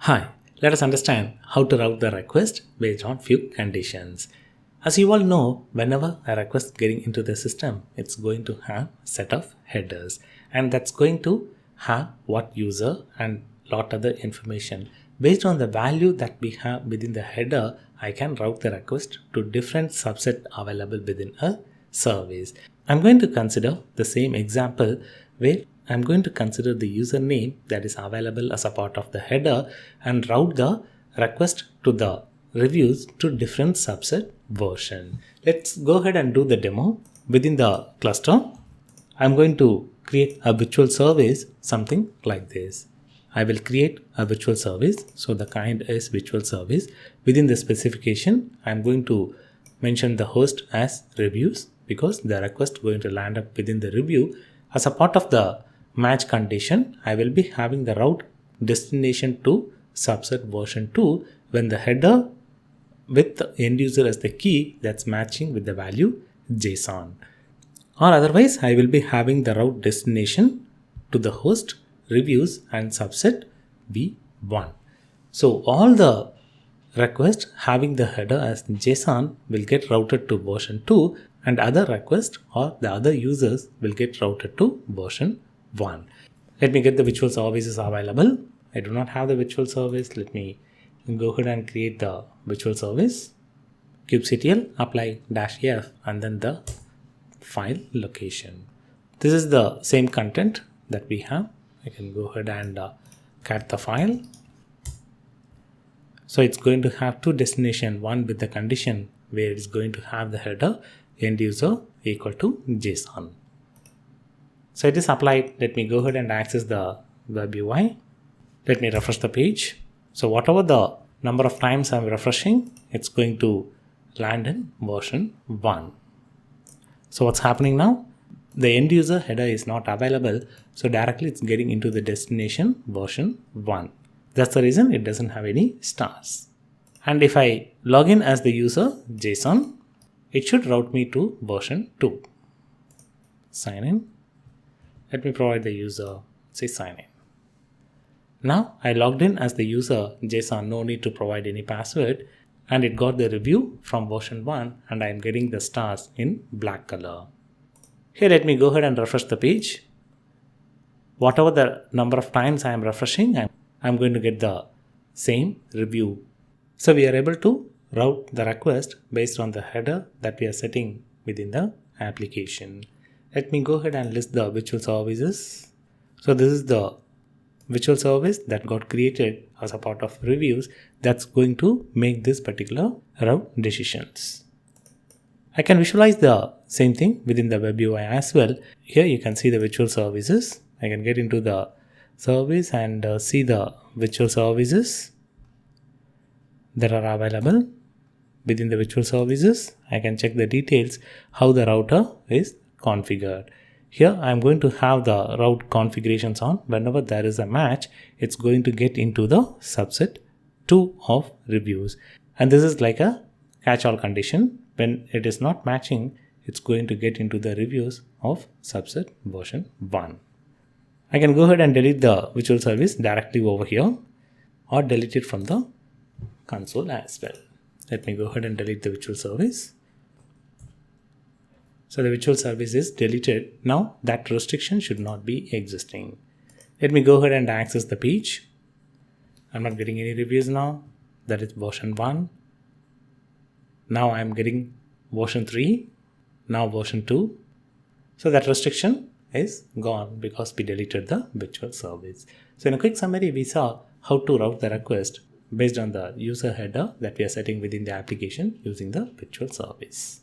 Hi, let us understand how to route the request based on few conditions. As you all know, whenever a request getting into the system, it's going to have a set of headers and that's going to have what user and lot other information. Based on the value that we have within the header, I can route the request to different subset available within a service. I'm going to consider the same example where I'm going to consider the username that is available as a part of the header and route the request to the reviews to different subset version. Let's go ahead and do the demo. Within the cluster, I'm going to create a virtual service, something like this. I will create a virtual service. So the kind is virtual service. Within the specification, I'm going to mention the host as reviews because the request going to land up within the review. As a part of the match condition, I will be having the route destination to subset version 2 when the header with the end user as the key that's matching with the value JSON. Or otherwise, I will be having the route destination to the host reviews and subset v1. So all the requests having the header as JSON will get routed to version 2 and other requests or the other users will get routed to version 1. Let me get the virtual services available. I do not have the virtual service. Let me go ahead and create the virtual service. kubectl apply -f and then the file location. This is the same content that we have. I can go ahead and cut the file. So it's going to have two destination, one with the condition where it's going to have the header end user equal to JSON. So it is applied. Let me go ahead and access the web UI. Let me refresh the page. So whatever the number of times I'm refreshing, it's going to land in version 1. So what's happening now? The end user header is not available. So directly it's getting into the destination version 1. That's the reason it doesn't have any stars. And if I log in as the user JSON, it should route me to version 2. Sign in. Let me provide the user, say sign in. Now I logged in as the user JSON, no need to provide any password, and it got the review from version 1 and I'm getting the stars in black color. Here let me go ahead and refresh the page. Whatever the number of times I am refreshing, I'm going to get the same review. So we are able to route the request based on the header that we are setting within the application. Let me go ahead and list the virtual services. So this is the virtual service that got created as a part of reviews that's going to make this particular route decisions. I can visualize the same thing within the web UI as well. Here you can see the virtual services. I can get into the service and see the virtual services that are available. Within the virtual services, I can check the details how the router is configured. Here I am going to have the route configurations on. Whenever there is a match, it's going to get into the subset 2 of reviews. And this is like a catch-all condition. When it is not matching, it's going to get into the reviews of subset version 1. I can go ahead and delete the virtual service directly over here or delete it from the console as well. Let me go ahead and delete the virtual service. So the virtual service is deleted. Now that restriction should not be existing. Let me go ahead and access the page. I'm not getting any reviews now. That is version 1. Now I'm getting version 3. Now version 2. So that restriction is gone because we deleted the virtual service. So in a quick summary, we saw how to route the request based on the user header that we are setting within the application using the virtual service.